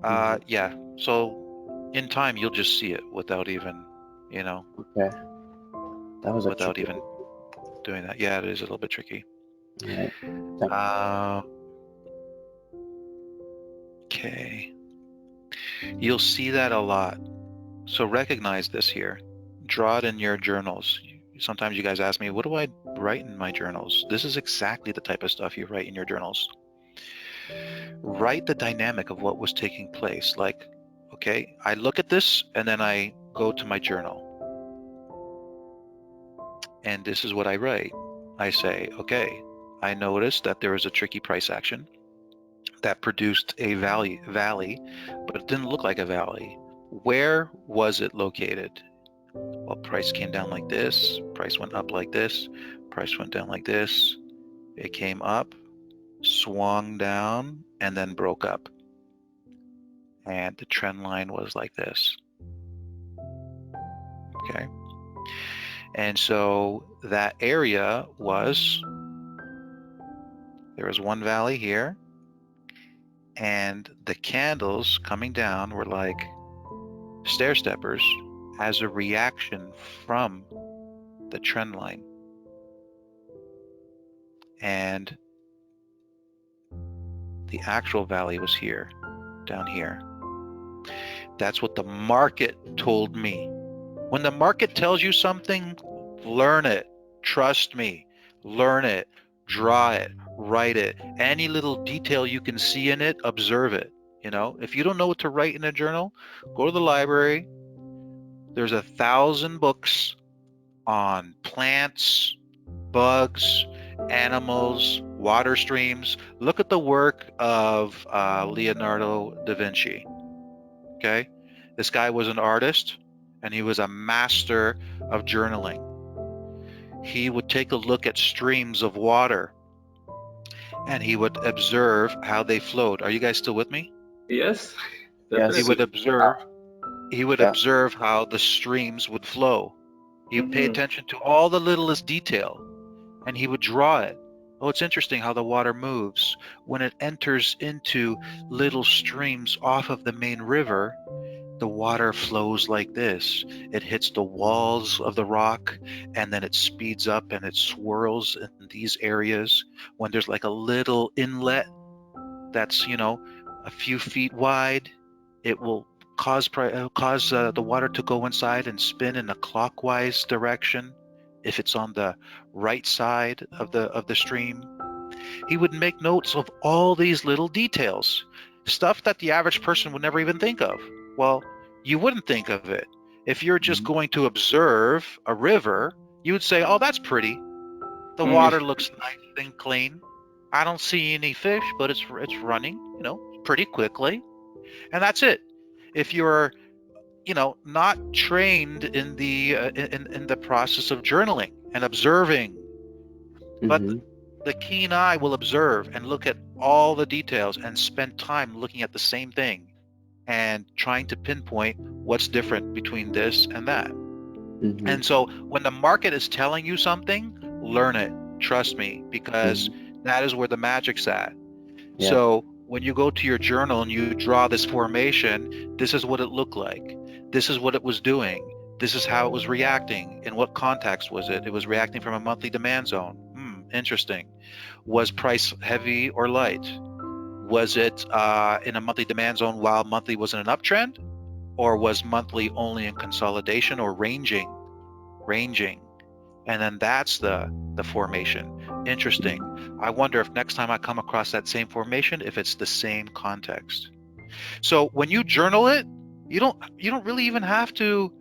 Mhm. Yeah. So in time, you'll just see it without even, you know, Okay, that was a without tricky even one. doing that. Yeah, it is a little bit tricky. All right, thank you. Uh, okay. You'll see that a lot. So recognize this here. Draw it in your journals. Sometimes you guys ask me, what do I write in my journals? This is exactly the type of stuff you write in your journals. Write the dynamic of what was taking place. Like, okay, I look at this and then I go to my journal. And this is what I write. I say, okay, I noticed that there was a tricky price action that produced a valley, but it didn't look like a valley. Where was it located? Well, price came down like this, price went up like this, price went down like this. It came up, swung down, and then broke up. And the trend line was like this. Okay. And so that area was, there was one valley here, and the candles coming down were like stair steppers as a reaction from the trend line. And the actual valley was here, down here. That's what the market told me. When the market tells you something, learn it. Trust me. Learn it. Draw it. Write it. Any little detail you can see in it, observe it. You know, if you don't know what to write in a journal, go to the library. There's 1,000 books on plants, bugs, animals, water streams. Look at the work of Leonardo da Vinci. Okay. This guy was an artist and he was a master of journaling. He would take a look at streams of water and he would observe how they flowed. Are you guys still with me? Yes, He Yes. would definitely. observe he would Yeah. observe how the streams would flow. He would pay Mm-hmm. attention to all the littlest detail and he would draw it. Oh, it's interesting how the water moves. When it enters into little streams off of the main river, the water flows like this. It hits the walls of the rock and then it speeds up and it swirls in these areas. When there's like a little inlet that's, a few feet wide, it will cause the water to go inside and spin in a clockwise direction if it's on the right side of the stream. He would make notes of all these little details, stuff that the average person would never even think of. Well, you wouldn't think of it. If you're just Mhm. going to observe a river, you would say, oh, that's pretty. The water Mm-hmm. looks nice and clean. I don't see any fish, but it's running, pretty quickly. And that's it. If you're, not trained in the process of journaling and observing, but Mhm. the keen eye will observe and look at all the details and spend time looking at the same thing and trying to pinpoint what's different between this and that. Mhm. And so when the market is telling you something, learn it. Trust me, because Mhm. that is where the magic's at. Yeah. So when you go to your journal and you draw this formation, this is what it looked like. This is what it was doing. This is how it was reacting. In what context was it? It was reacting from a monthly demand zone. Interesting. Was price heavy or light? Was it in a monthly demand zone while monthly was in an uptrend? Or was monthly only in consolidation or ranging? Ranging. And then that's the formation. Interesting. I wonder if next time I come across that same formation, if it's the same context. So when you journal it, you don't really even have to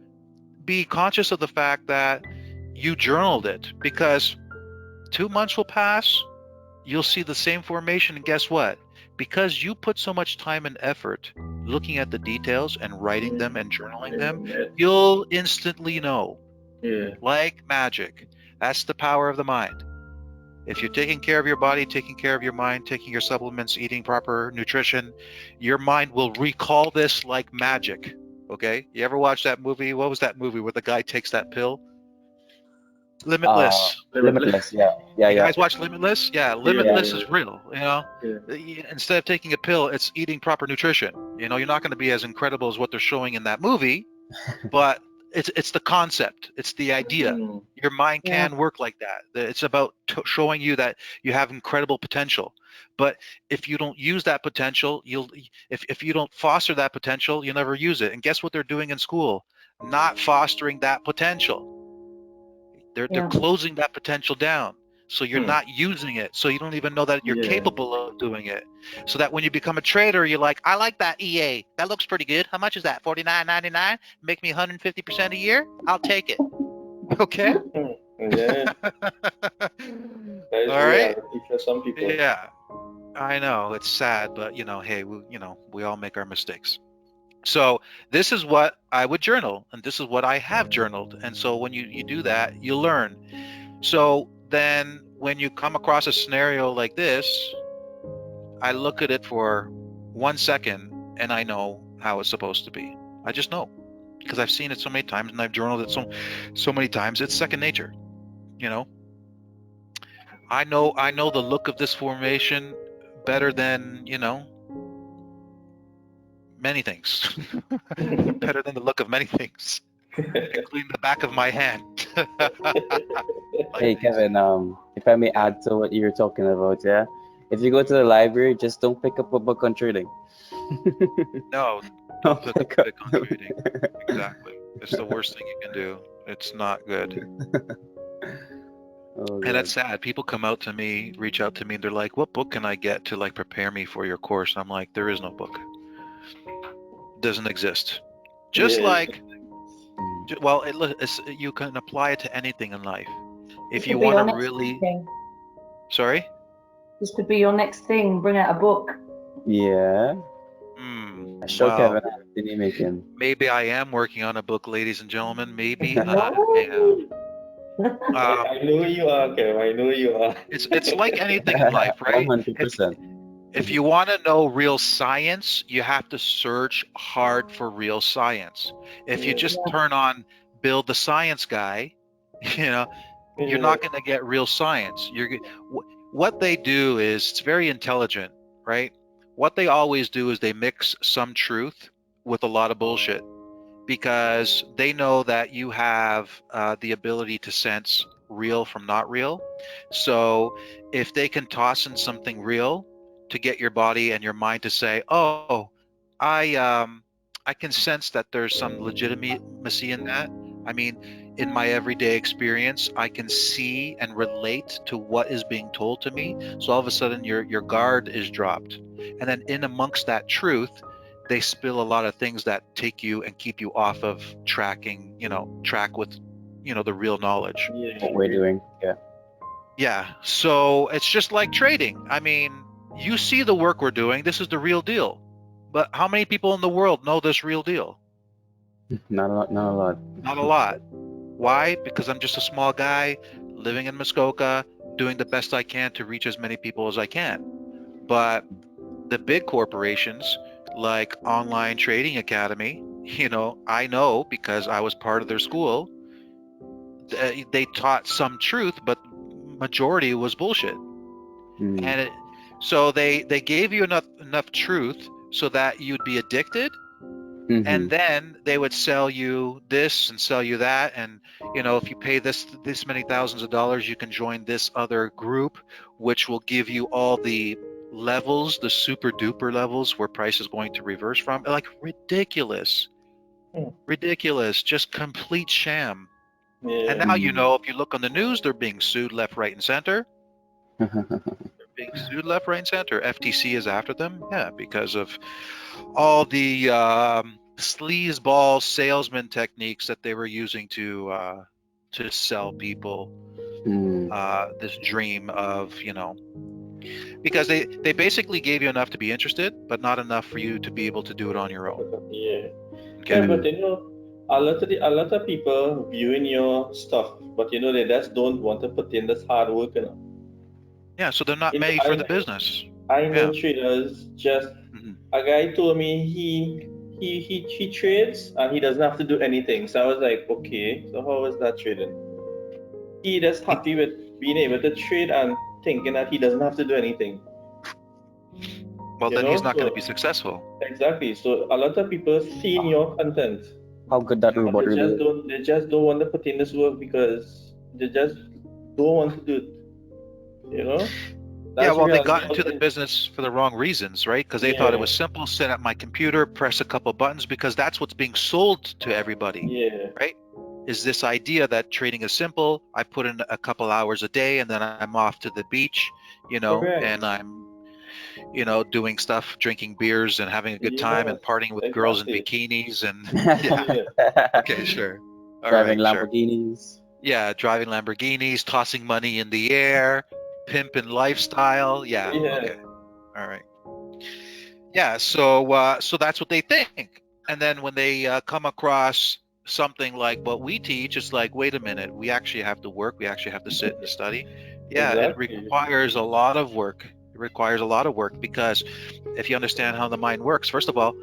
be conscious of the fact that you journaled it, because 2 months will pass, you'll see the same formation, and guess what? Because you put so much time and effort looking at the details and writing them and journaling them, you'll instantly know, Yeah. like magic. That's the power of the mind. If you're taking care of your body, taking care of your mind, taking your supplements, eating proper nutrition, your mind will recall this like magic. Okay? You ever watch that movie? What was that movie where the guy takes that pill? Limitless. Limitless. Yeah, yeah, You yeah. guys watch Limitless? Yeah, Yeah, Limitless yeah, is real. yeah. Instead of taking a pill, it's eating proper nutrition. You're not going to be as incredible as what they're showing in that movie, but it's the concept. It's the idea. Mm. Your mind Yeah. can work like that. It's about showing you that you have incredible potential. But if you don't use that potential, if you don't foster that potential, you'll never use it. And guess what they're doing in school? Not fostering that potential. They're Yeah. closing that potential down. So you're Hmm. not using it. So you don't even know that you're Yeah. capable of doing it. So that when you become a trader, you're like, I like that EA. That looks pretty good. How much is that? $49.99? Make me 150% a year? I'll take it. Okay? Hmm. Yeah. That is All right? reality for some people. Yeah. I know it's sad, but hey, we all make our mistakes. So this is what I would journal, and this is what I have journaled. And so when you do that, you learn. So then when you come across a scenario like this, I look at it for 1 second and I know how it's supposed to be. I just know because I've seen it so many times and I've journaled it so many times. It's second nature, you know. I know the look of this formation better than, many things. Better than the look of many things, including the back of my hand. Like Hey, these. Kevin. If I may Yeah. add to what you were talking about, yeah. If you go to the library, just don't pick up a book on trading. No, don't Don't pick up pick a up. pick on trading. Exactly. It's the worst thing you can do. It's not good. Oh And God. that's sad. People come out to me, reach out to me, and they're like, "What book can I get to like prepare me for your course?" I'm like, "There is no book. Doesn't exist." Just Yeah. like, Mm. well, you can apply it to anything in life. This If you could be want your to next really, thing. sorry, This could be your next thing. Bring out a book. Yeah. I show well, Kevin Anthony making. maybe I am working on a book, ladies and gentlemen. Maybe I am. No. Um, I know you are, Kev. I know you are. it's like anything in life, right? If 100%. if you want to know real science, you have to search hard for real science. If you Yeah. just turn on Bill the Science Guy, you know, you're Yeah. not going to get real science. What they do is it's very intelligent, right? What they always do is they mix some truth with a lot of bullshit because they know that you have the ability to sense real from not real. So if they can toss in something real to get your body and your mind to say, "Oh, I can sense that there's some legitimacy in that." I mean, in my everyday experience, I can see and relate to what is being told to me. So all of a sudden, your guard is dropped, and then in amongst that truth, they spill a lot of things that take you and keep you off of track with, the real knowledge. Yeah. What we're doing. Yeah. Yeah. So it's just like trading. I mean, you see the work we're doing. This is the real deal. But how many people in the world know this real deal? Not a lot. Not a lot. Not a lot. Why? Because I'm just a small guy living in Muskoka, doing the best I can to reach as many people as I can. But the big corporations like Online Trading Academy, I know because I was part of their school, they taught some truth, but majority was bullshit. Mm. And so they gave you enough truth so that you'd be addicted, Mm-hmm. and then they would sell you this and sell you that, and if you pay this many thousands of dollars, you can join this other group, which will give you all the levels, the super duper levels where price is going to reverse from. Like ridiculous, Hmm. ridiculous, just complete sham. And Yeah. now Mm. if you look on the news, they're being sued left, right, and center. Being sued left, right, and center. FTC is after them, yeah, because of all the sleazeball salesman techniques that they were using to sell people Mm. this dream of, because they basically gave you enough to be interested, but not enough for you to be able to do it on your own. Yeah. Yeah, Okay. but Mm. a lot of people viewing your stuff, but they just don't want to put in this hard work. Yeah, so they're not made for I the business. I know Yeah. traders. Just Mhm. a guy told me he trades and he doesn't have to do anything. So I was like, okay, so how is that trading? he just happy with being able to trade and thinking that he doesn't have to do anything. Well, You then he's know, not going to be so successful. exactly. So a lot of people see in your content, How good that but robot really is. they just don't want to put in this work because they just don't want to do it. You know, Yeah, that's the well, they reality got into of the it. business for the wrong reasons, right? Because they thought it Yeah, was simple, sit at my computer, press a couple buttons, because that's what's being sold to everybody, yeah, right? Is this idea that trading is simple. I put in a couple hours a day and then I'm off to the beach, correct. and I'm, doing stuff, drinking beers and having a good time Yes, and partying with girls in exactly. bikinis and yeah, Yeah, okay, sure. All Driving right, sure. Lamborghinis. Yeah, driving Lamborghinis, tossing money in the air, pimping lifestyle. Yeah, yeah. okay. All right. Yeah, so that's what they think. And then when they come across something like what we teach, it's like, wait a minute, we actually have to work, we actually have to sit and study. Yeah, it Exactly. requires a lot of work. It requires a lot of work because if you understand how the mind works, first of all,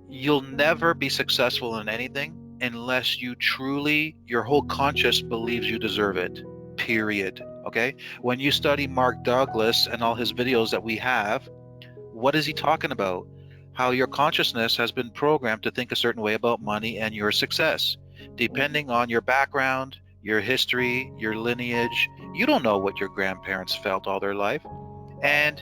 you'll never be successful in anything unless you truly, your whole conscious believes you deserve it. Period. Okay? When you study Mark Douglas and all his videos that we have, what is he talking about? How your consciousness has been programmed to think a certain way about money and your success. Depending on your background, your history, your lineage, you don't know what your grandparents felt all their life. And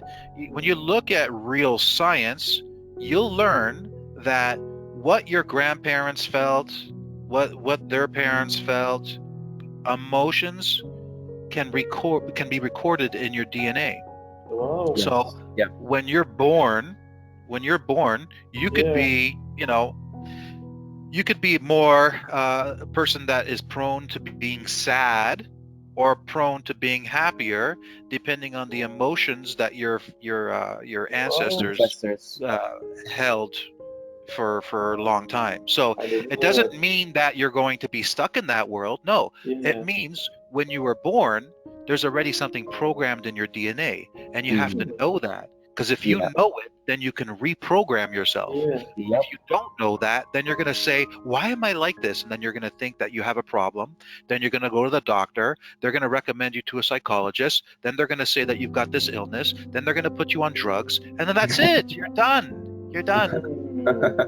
when you look at real science, you'll learn that what your grandparents felt, what their parents felt, emotions can be recorded in your DNA. Wow. So Yes. Yeah. when you're born, you could Yeah. be, you could be more a person that is prone to being sad or prone to being happier, depending on the emotions that your Wow. ancestors Ancestors. uh, held for a long time. So I didn't it know doesn't that. mean that you're going to be stuck in that world. No, it Yeah. means when you were born, there's already something programmed in your DNA, and you have to Mhm. know that. Because if you Yeah. know it, then you can reprogram yourself. Yeah. If Yep. you don't know that, then you're going to say, why am I like this? And then you're going to think that you have a problem. Then you're going to go to the doctor. They're going to recommend you to a psychologist. Then they're going to say that you've got this illness. Then they're going to put you on drugs. And then that's it. You're done. You're done. Mm.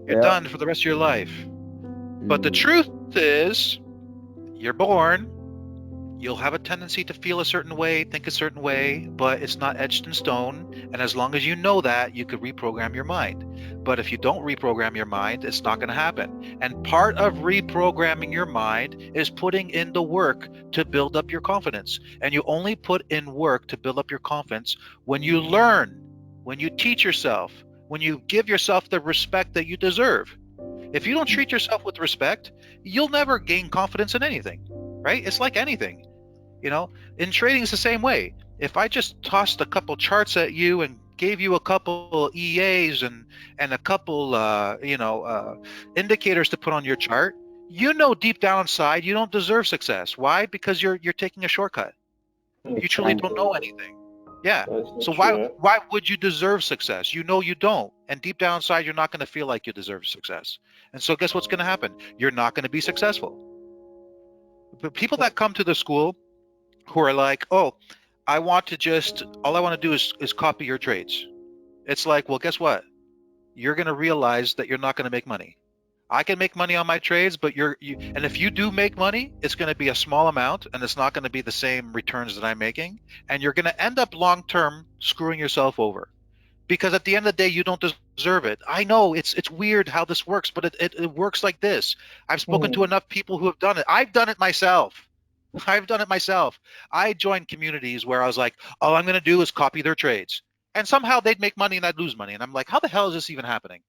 You're Yep. done for the rest of your life. But the Mm. truth is, you're born, you'll have a tendency to feel a certain way, think a certain way, but it's not etched in stone. And as long as you know that, you could reprogram your mind. But if you don't reprogram your mind, it's not going to happen. And part of reprogramming your mind is putting in the work to build up your confidence. And you only put in work to build up your confidence when you learn, when you teach yourself, when you give yourself the respect that you deserve. If you don't treat yourself with respect, you'll never gain confidence in anything, right? It's like anything. You know, in trading, it's the same way. If I just tossed a couple charts at you and gave you a couple EAs and a couple indicators to put on your chart, deep down inside you don't deserve success. Why? Because you're taking a shortcut. You truly Trying don't to. know anything. Yeah. That's So not why true. why would you deserve success? You know you don't. And deep down inside you're not going to feel like you deserve success. And so guess what's going to happen? You're not going to be successful. But people that come to the school who are like, "Oh, all I want to do is copy your trades." It's like, well, guess what? You're going to realize that you're not going to make money. I can make money on my trades, but and if you do make money, it's going to be a small amount and it's not going to be the same returns that I'm making. And you're going to end up long term screwing yourself over because at the end of the day, you don't deserve it. I know it's weird how this works, but it works like this. I've spoken to Hmm. enough people who have done it. I've done it myself. I've done it myself. I joined communities where I was like, all I'm going to do is copy their trades. And somehow they'd make money and I'd lose money. And I'm like, how the hell is this even happening?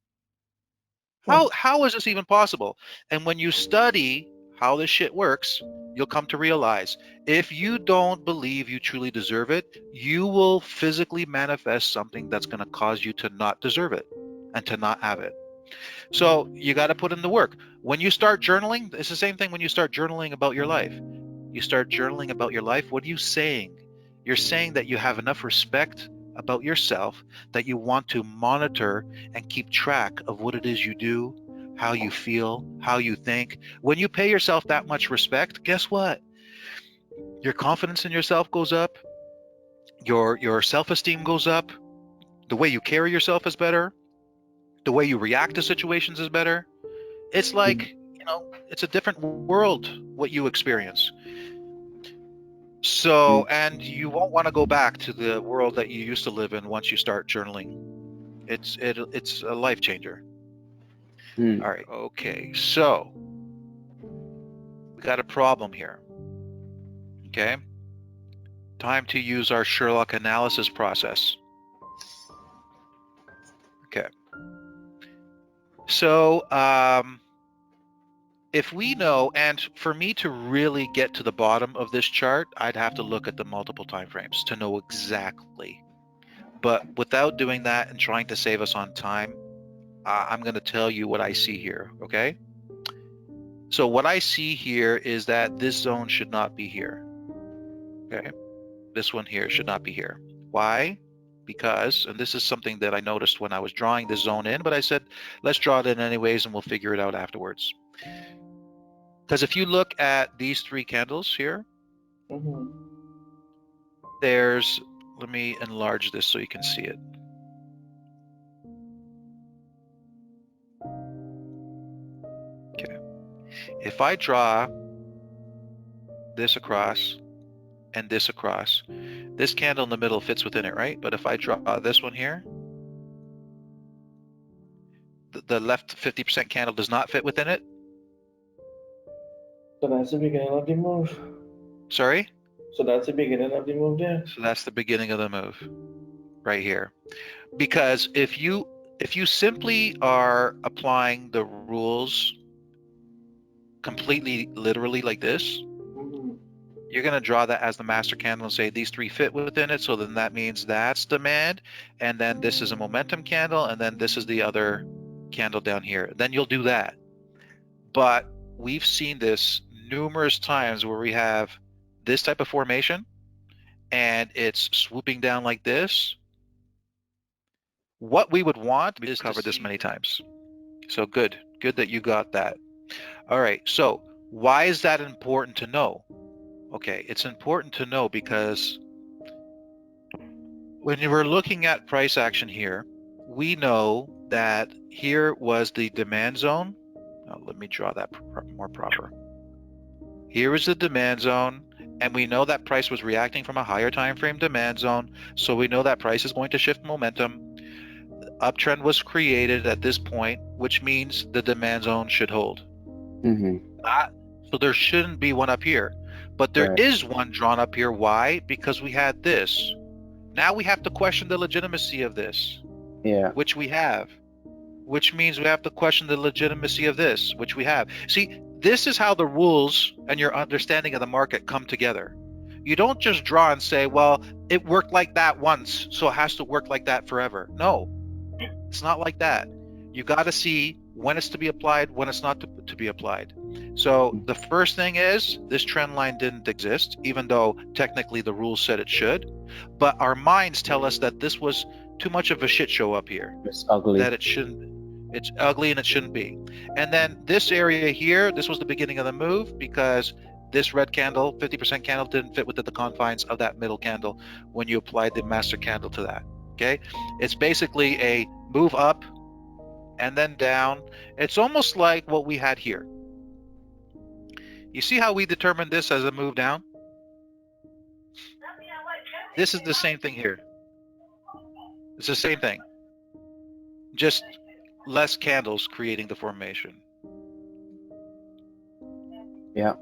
How is this even possible? And when you study how this shit works, you'll come to realize if you don't believe you truly deserve it, you will physically manifest something that's going to cause you to not deserve it and to not have it. So you got to put in the work. When you start journaling, it's the same thing when you start journaling about your life. You start journaling about your life. What are you saying? You're saying that you have enough respect about yourself that you want to monitor and keep track of what it is you do, how you feel, how you think. When you pay yourself that much respect, guess what? Your confidence in yourself goes up. Your self-esteem goes up. The way you carry yourself is better. The way you react to situations is better. It's like, it's a different world what you experience. So, and you won't want to go back to the world that you used to live in once you start journaling. It's a life changer. Mm. All right. Okay. So we got a problem here. Okay. Time to use our Sherlock analysis process. Okay. So, if we know, and for me to really get to the bottom of this chart, I'd have to look at the multiple time frames to know exactly. But without doing that and trying to save us on time, I'm going to tell you what I see here, okay? So what I see here is that this zone should not be here, okay? This one here should not be here. Why? Because, and this is something that I noticed when I was drawing this zone in, but I said, let's draw it in anyways and we'll figure it out afterwards. Because if you look at these three candles here, there's, let me enlarge this so you can see it. Okay. If I draw this across and this across, this candle in the middle fits within it, right? But if I draw this one here, the left 50% candle does not fit within it. So that's the beginning of the move. Sorry? So that's the beginning of the move there. So that's the beginning of the move right here. Because if you simply are applying the rules completely literally like this, you're going to draw that as the master candle and say these three fit within it. So then that means that's demand. And then this is a momentum candle. And then this is the other candle down here. Then you'll do that. But we've seen this numerous times where we have this type of formation and it's swooping down like this. What we would want is to cover this many times. So good that you got that. All right, so why is that important to know? Okay, it's important to know because when you were looking at price action here, we know that here was the demand zone. Oh, let me draw that more proper. Here is the demand zone, and we know that price was reacting from a higher time frame demand zone, so we know that price is going to shift momentum. Uptrend was created at this point, which means the demand zone should hold. So there shouldn't be one up here, but there is one drawn up here. Why? Because we had this. Now we have to question the legitimacy of this, which we have, which means we have to question the legitimacy of this, which we have. See, this is how the rules and your understanding of the market come together. You don't just draw and say, well, it worked like that once, so it has to work like that forever. No, it's not like that. You got to see when it's to be applied, when it's not to be applied. So the first thing is this trend line didn't exist, even though technically the rules said it should. But our minds tell us that this was too much of a shit show up here. It's ugly. That it shouldn't. It's ugly and it shouldn't be. And then this area here, this was the beginning of the move because this red candle, 50% candle, didn't fit within the confines of that middle candle when you applied the master candle to that. Okay, it's basically a move up and then down. It's almost like what we had here. You see how we determined this as a move down? This is the same thing here. It's the same thing. Just less candles creating the formation. Yeah.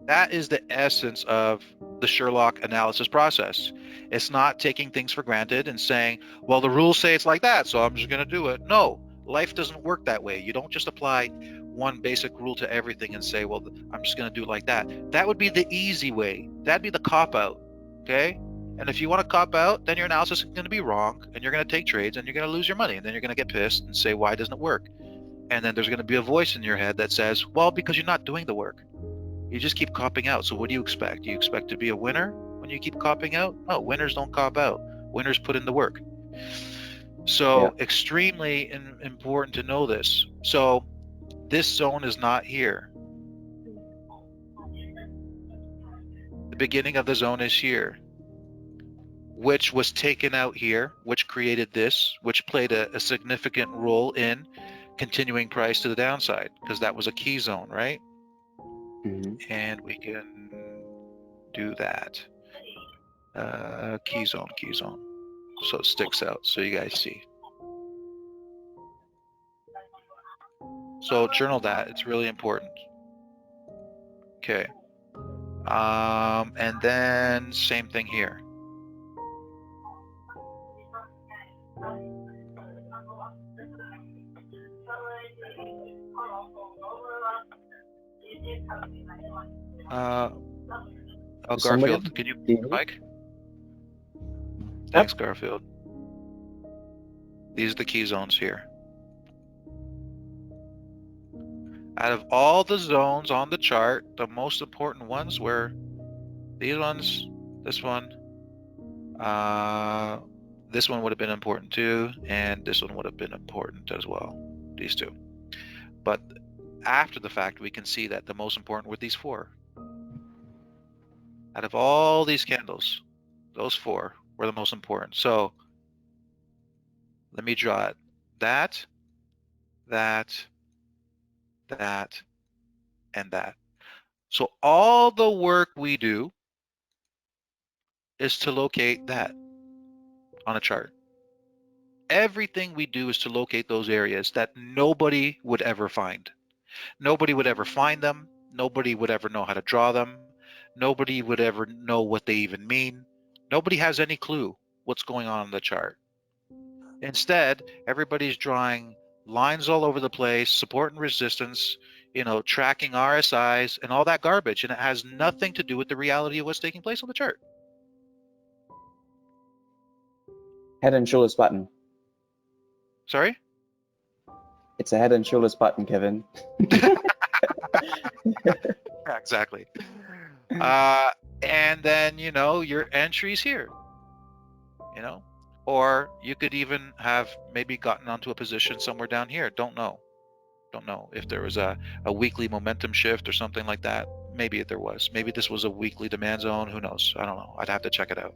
That is the essence of the Sherlock analysis process. It's not taking things for granted and saying, well, the rules say it's like that, so I'm just going to do it. No, life doesn't work that way. You don't just apply one basic rule to everything and say, well, I'm just going to do it like that. That would be the easy way. That'd be the cop-out, okay? And if you want to cop out, then your analysis is going to be wrong, and you're going to take trades, and you're going to lose your money, and then you're going to get pissed and say, why doesn't it work? And then there's going to be a voice in your head that says, well, because you're not doing the work. You just keep copping out. So what do you expect? Do you expect to be a winner when you keep copping out? No, winners don't cop out. Winners put in the work. So extremely important to know this. So this zone is not here. The beginning of the zone is here, which was taken out here, which created this, which played a significant role in continuing price to the downside, because that was a key zone, right? And we can do that. Key zone. So it sticks out so you guys see. So journal that, it's really important. Okay. And then same thing here. Garfield, can you mute your mic? Thanks, Garfield. These are the key zones here. Out of all the zones on the chart, the most important ones were these ones, this one would have been important too, and this one would have been important as well, these two. But after the fact, we can see that the most important were these four. Out of all these candles, those four were the most important. So let me draw it. That, and that. So all the work we do is to locate that on a chart. Everything we do is to locate those areas that nobody would ever find. Nobody would ever find them. Nobody would ever know how to draw them. Nobody would ever know what they even mean. Nobody has any clue what's going on in the chart. Instead, everybody's drawing lines all over the place, support and resistance, tracking RSIs and all that garbage, and it has nothing to do with the reality of what's taking place on the chart. Head and shoulders button. Sorry? It's a head and shoulders button, Kevin. Yeah, exactly. And then, your entries here, or you could even have maybe gotten onto a position somewhere down here. Don't know if there was a weekly momentum shift or something like that. Maybe there was. Maybe this was a weekly demand zone. Who knows? I don't know. I'd have to check it out.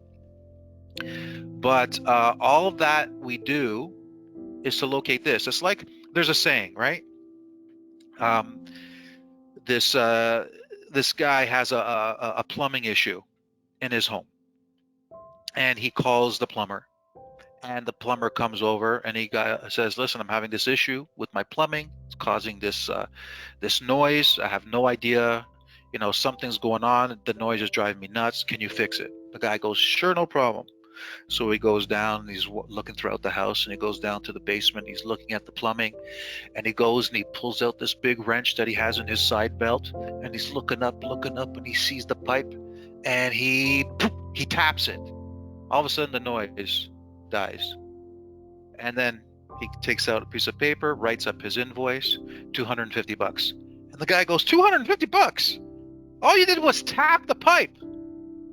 But all of that we do is to locate this. It's like there's a saying, right? This guy has a plumbing issue in his home, and he calls the plumber, and the plumber comes over and he says, listen, I'm having this issue with my plumbing. It's causing this noise. I have no idea, something's going on. The noise is driving me nuts. Can you fix it? The guy goes, sure, no problem. So he goes down and he's looking throughout the house, and he goes down to the basement. He's looking at the plumbing, and he goes and he pulls out this big wrench that he has in his side belt, and he's looking up, and he sees the pipe, and he taps it. All of a sudden the noise dies. And then he takes out a piece of paper, writes up his invoice, $250. And the guy goes, $250? All you did was tap the pipe.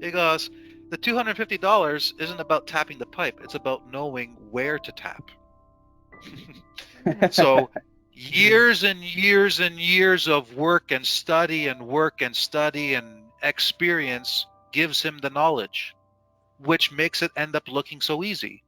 He goes, the $250 isn't about tapping the pipe. It's about knowing where to tap. So years and years and years of work and study and experience gives him the knowledge, which makes it end up looking so easy.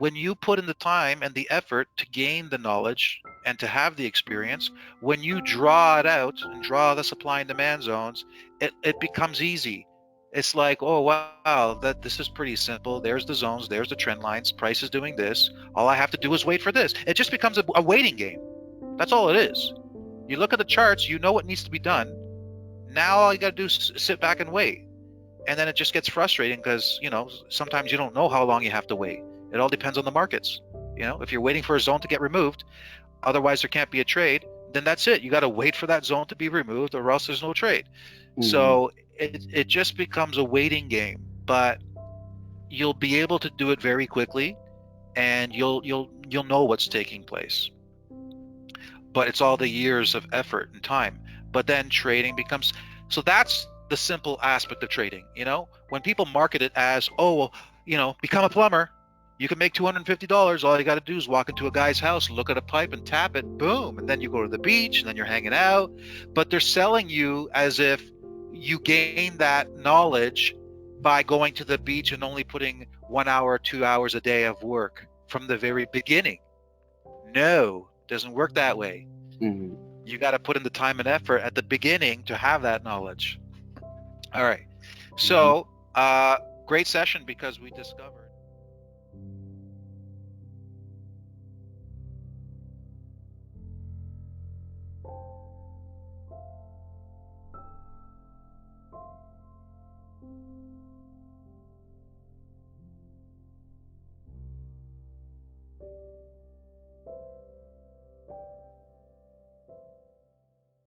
When you put in the time and the effort to gain the knowledge and to have the experience, when you draw it out and draw the supply and demand zones, it becomes easy. It's like, oh, wow, this is pretty simple. There's the zones, there's the trend lines, price is doing this. All I have to do is wait for this. It just becomes a waiting game. That's all it is. You look at the charts, you know what needs to be done. Now all you got to do is sit back and wait. And then it just gets frustrating because, sometimes you don't know how long you have to wait. It all depends on the markets. If you're waiting for a zone to get removed, otherwise there can't be a trade, then that's it. You got to wait for that zone to be removed, or else there's no trade. Mm-hmm. So it just becomes a waiting game, but you'll be able to do it very quickly, and you'll know what's taking place. But it's all the years of effort and time. But then trading becomes, so that's the simple aspect of trading. When people market it as, become a plumber, you can make $250. All you got to do is walk into a guy's house, look at a pipe and tap it, boom. And then you go to the beach, and then you're hanging out. But they're selling you as if you gain that knowledge by going to the beach and only putting 1 hour, 2 hours a day of work from the very beginning. No, doesn't work that way. Mm-hmm. You got to put in the time and effort at the beginning to have that knowledge. All right. So, great session because we discovered